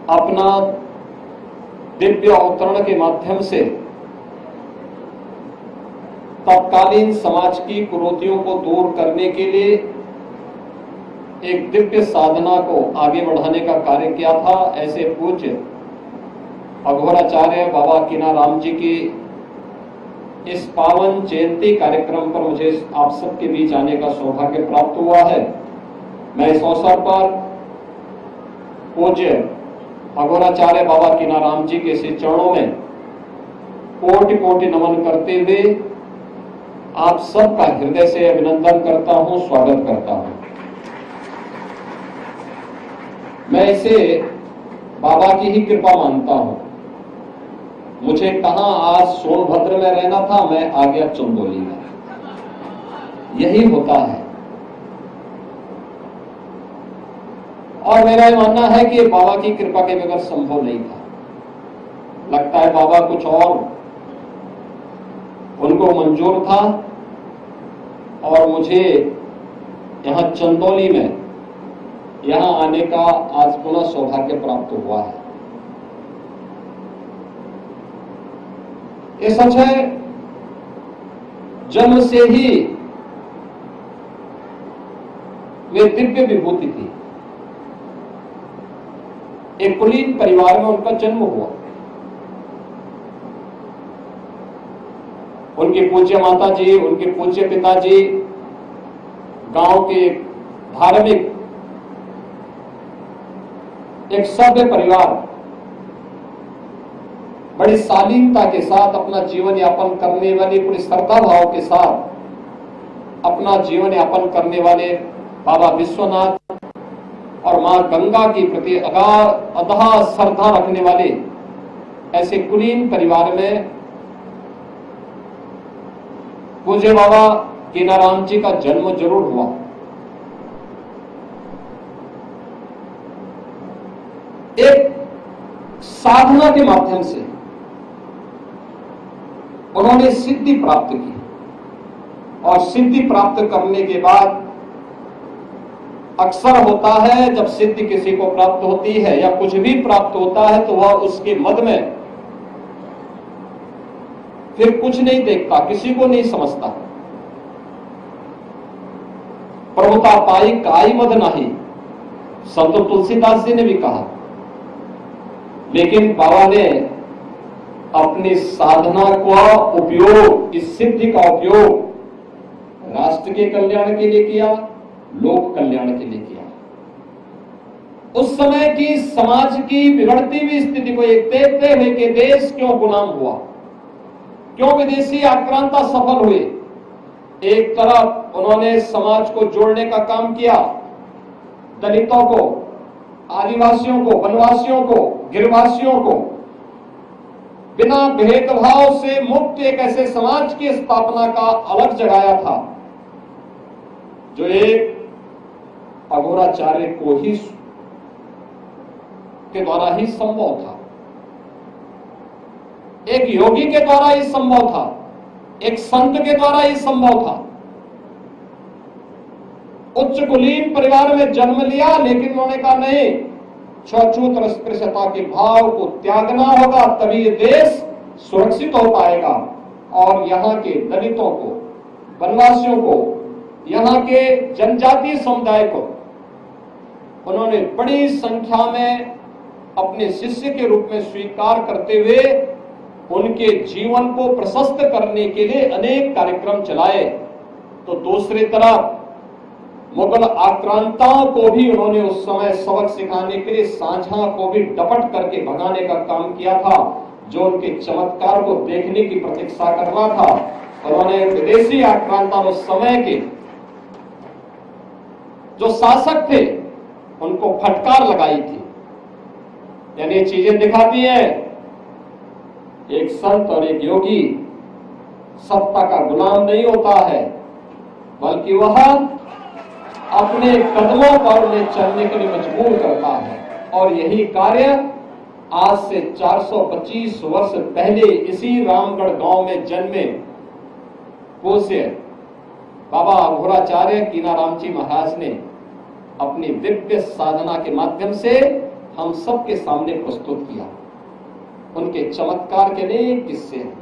अपना दिव्य अवतरण के माध्यम से तत्कालीन समाज की कुरीतियों को दूर करने के लिए एक दिव्य साधना को आगे बढ़ाने का कार्य किया था। ऐसे पूज्य अघोराचार्य बाबा कीनाराम जी की इस पावन जयंती कार्यक्रम पर मुझे आप सबके बीच आने का सौभाग्य प्राप्त हुआ है। मैं इस अवसर पर पूज्य अघोराचार्य बाबा कीनाराम जी के श्री चरणों में कोटि कोटि नमन करते हुए आप सबका हृदय से अभिनंदन करता हूं, स्वागत करता हूं। मैं इसे बाबा की ही कृपा मानता हूं। मुझे कहां आज सोनभद्र में रहना था, मैं आ गया चंदौली में। यही होता है और मेरा यह मानना है कि बाबा की कृपा के बगैर संभव नहीं था। लगता है बाबा कुछ और उनको मंजूर था और मुझे यहां चंदौली में यहां आने का आज पुनः सौभाग्य प्राप्त हुआ है। ये सच है, जन्म से ही वे दिव्य विभूति थी। एक कुलीन परिवार में उनका जन्म हुआ। उनके पूज्य माता जी, उनके पूज्य पिताजी गांव के धार्मिक एक सभ्य परिवार बड़ी शालीनता के साथ अपना जीवन यापन करने वाले, पूरी श्रद्धा भाव के साथ अपना जीवन यापन करने वाले बाबा विश्वनाथ और मां गंगा के प्रति अगाध श्रद्धा रखने वाले ऐसे कुलीन परिवार में पूज्य बाबा कीनाराम जी का जन्म जरूर हुआ। एक साधना के माध्यम से उन्होंने सिद्धि प्राप्त की और सिद्धि प्राप्त करने के बाद अक्सर होता है जब सिद्धि किसी को प्राप्त होती है या कुछ भी प्राप्त होता है तो वह उसके मद में फिर कुछ नहीं देखता, किसी को नहीं समझता। प्रभुता पाई काई मद नहीं, संत तुलसीदास जी ने भी कहा। लेकिन बाबा ने अपनी साधना का उपयोग, इस सिद्धि का उपयोग राष्ट्र के कल्याण के लिए किया, लोक कल्याण के लिए किया। उस समय की समाज की बिगड़ती हुई स्थिति को एक देखते हुए कि देश क्यों गुलाम हुआ, क्यों विदेशी आक्रांता सफल हुए। एक तरफ उन्होंने समाज को जोड़ने का काम किया, दलितों को, आदिवासियों को, वनवासियों को, गिरवासियों को बिना भेदभाव से मुक्त एक ऐसे समाज की स्थापना का अलग जगाया था जो एक अघोराचार्य को ही के द्वारा ही संभव था, एक योगी के द्वारा ही संभव था, एक संत के द्वारा ही संभव था। उच्च कुलीन परिवार में जन्म लिया, लेकिन उन्होंने कहा नहीं, छूत अस्पृश्यता के भाव को त्यागना होगा, तभी ये देश सुरक्षित हो पाएगा। और यहाँ के दलितों को, वनवासियों को, यहाँ के जनजातीय समुदाय को उन्होंने बड़ी संख्या में अपने शिष्य के रूप में स्वीकार करते हुए उनके जीवन को प्रशस्त करने के लिए अनेक कार्यक्रम चलाए। तो दूसरी तरफ मुगल आक्रांताओं को भी उन्होंने उस समय सबक सिखाने के लिए सांझा को भी डपट करके भगाने का काम किया था, जो उनके चमत्कार को देखने की प्रतीक्षा कर रहा था। उन्होंने विदेशी आक्रांता उस समय के जो शासक थे उनको फटकार लगाई थी। यानी ये चीजें दिखाती है एक संत और एक योगी सत्ता का गुलाम नहीं होता है, बल्कि वह अपने कदमों पर उन्हें चलने के लिए मजबूर करता है। और यही कार्य आज से 425 वर्ष पहले इसी रामगढ़ गांव में जन्मे पूज्य बाबा अघोराचार्य कीनाराम जी महाराज ने अपनी दिव्य साधना के माध्यम से हम सबके सामने प्रस्तुत किया। उनके चमत्कार के अनेक किस्से हैं।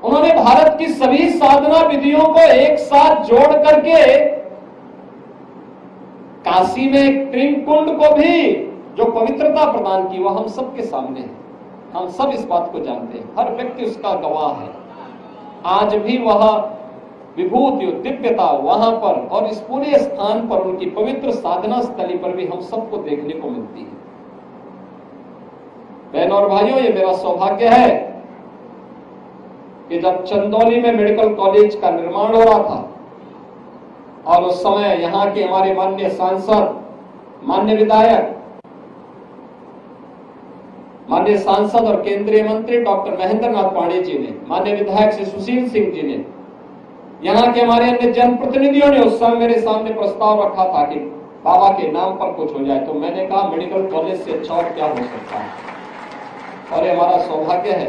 उन्होंने भारत की सभी साधना विधियों को एक साथ जोड़ करके काशी में त्रिकुंड को भी जो पवित्रता प्रदान की वह हम सबके सामने है। हम सब इस बात को जानते हैं, हर व्यक्ति उसका गवाह है। आज भी वह विभूति और दिव्यता वहां पर और इस पूरे स्थान पर, उनकी पवित्र साधना स्थली पर भी हम सबको देखने को मिलती है। बहनों और भाइयों, ये मेरा सौभाग्य है कि जब चंदौली में मेडिकल कॉलेज का निर्माण हो रहा था और उस समय यहाँ के हमारे माननीय सांसद, माननीय सांसद और केंद्रीय मंत्री डॉक्टर महेंद्र नाथ पांडे जी ने, माननीय विधायक श्री सुशील सिंह जी ने, यहाँ के हमारे अन्य जनप्रतिनिधियों ने उस समय मेरे सामने प्रस्ताव रखा था कि बाबा के नाम पर कुछ हो जाए। तो मैंने कहा मेडिकल कॉलेज से अच्छा और क्या हो सकता है। और ये हमारा सौभाग्य है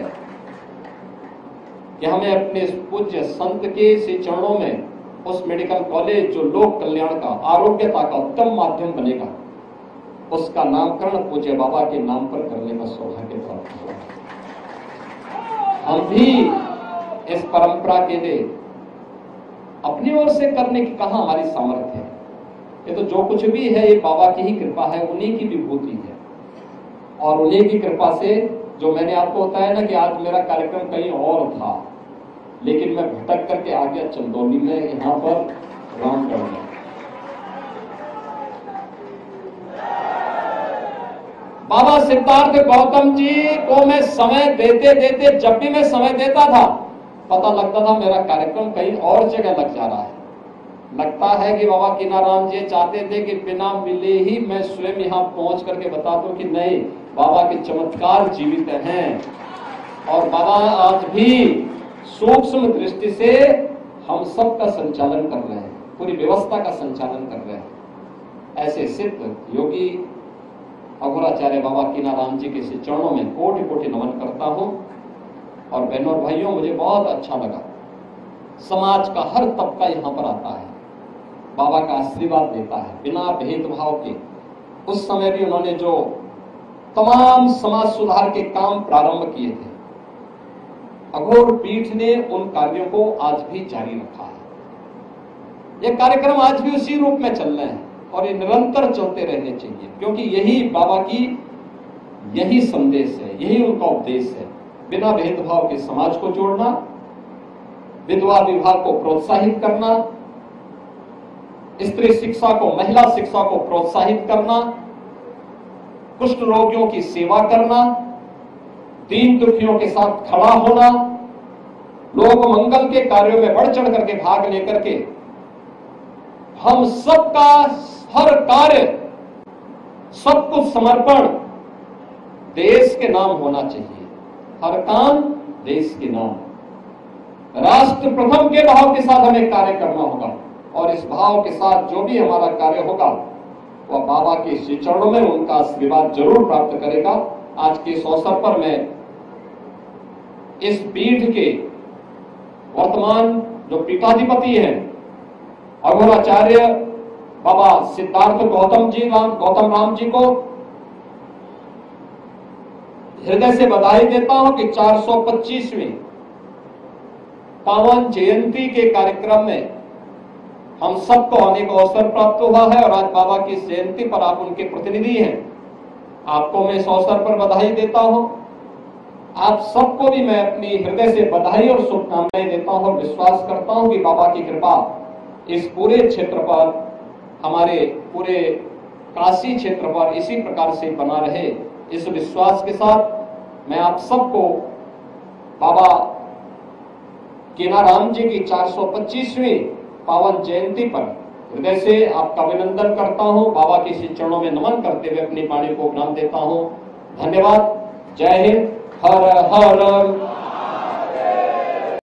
कि हमें अपने पूज्य संत के श्री चरणों में उस मेडिकल कॉलेज जो लोक कल्याण का, आरोग्यता का उत्तम माध्यम बनेगा, उसका नामकरण पूज्य बाबा के नाम पर करने का सौभाग्य प्राप्त हुआ। हम भी इस परंपरा के लिए अपनी ओर से करने की कहां हमारी सामर्थ्य है। ये तो जो कुछ भी है ये बाबा की ही कृपा है, उन्हीं की विभूति है। और उन्हीं की कृपा से जो मैंने आपको बताया ना कि आज मेरा कार्यक्रम कहीं और था, लेकिन मैं भटक करके आ गया चंदौली में, यहाँ पर रामगढ़ में। बाबा सिद्धार्थ गौतम जी को मैं समय देते देते, जब भी मैं समय देता था, पता लगता था मेरा कार्यक्रम कहीं और जगह लग जा रहा है। लगता है कि बाबा कीनाराम जी चाहते थे कि बिना मिले ही मैं स्वयं यहाँ पहुंच करके बता दूं कि नहीं, बाबा के चमत्कार जीवित हैं और बाबा आज भी सूक्ष्म दृष्टि से हम सब का संचालन कर रहे हैं, पूरी व्यवस्था का संचालन कर रहे हैं। ऐसे सिद्ध योगी अघोराचार्य बाबा कीनाराम जी के चरणों में कोटि कोटि नमन करता हूं। और बहनों और भाइयों, मुझे बहुत अच्छा लगा, समाज का हर तबका यहाँ पर आता है, बाबा का आशीर्वाद देता है बिना भेदभाव के। उस समय भी उन्होंने जो तमाम समाज सुधार के काम प्रारंभ किए थे, अघोर पीठ ने उन कार्यों को आज भी जारी रखा है। ये कार्यक्रम आज भी उसी रूप में चल रहे हैं और ये निरंतर चलते रहने चाहिए, क्योंकि यही बाबा की यही संदेश है, यही उनका उपदेश है। बिना भेदभाव के समाज को जोड़ना, विधवा विवाह को प्रोत्साहित करना, स्त्री शिक्षा को, महिला शिक्षा को प्रोत्साहित करना, कुष्ठ रोगियों की सेवा करना, दीन दुखियों के साथ खड़ा होना, लोक मंगल के कार्यों में बढ़ चढ़ करके भाग लेकर के हम सबका हर कार्य, सब कुछ समर्पण देश के नाम होना चाहिए। हर काम देश के नाम, राष्ट्र प्रथम के भाव के साथ हमें कार्य करना होगा। और इस भाव के साथ जो भी हमारा कार्य होगा वह बाबा के श्री चरणों में उनका आशीर्वाद जरूर प्राप्त करेगा। आज के इस अवसर पर मैं इस पीठ के वर्तमान जो पीठाधिपति हैं अघोराचार्य बाबा सिद्धार्थ गौतम राम जी को हृदय से बधाई देता हूं कि 425वीं पावन जयंती के कार्यक्रम में हम सबको आने का अवसर प्राप्त हुआ है और आज बाबा की इस जयंती पर आप उनके प्रतिनिधि हैं। आपको मैं इस अवसर पर बधाई देता हूं। आप सबको भी मैं अपनी हृदय से बधाई और शुभकामनाएं देता हूं और विश्वास करता हूं कि बाबा की कृपा इस पूरे क्षेत्र पर, हमारे पूरे काशी क्षेत्र पर इसी प्रकार से बना रहे। इस विश्वास के साथ मैं आप सबको बाबा कीनाराम जी की 425वीं पावन जयंती पर हृदय से आपका अभिनंदन करता हूं। बाबा के श्री चरणों में नमन करते हुए अपनी वाणी को विराम देता हूं। धन्यवाद। जय हिंद। हर हर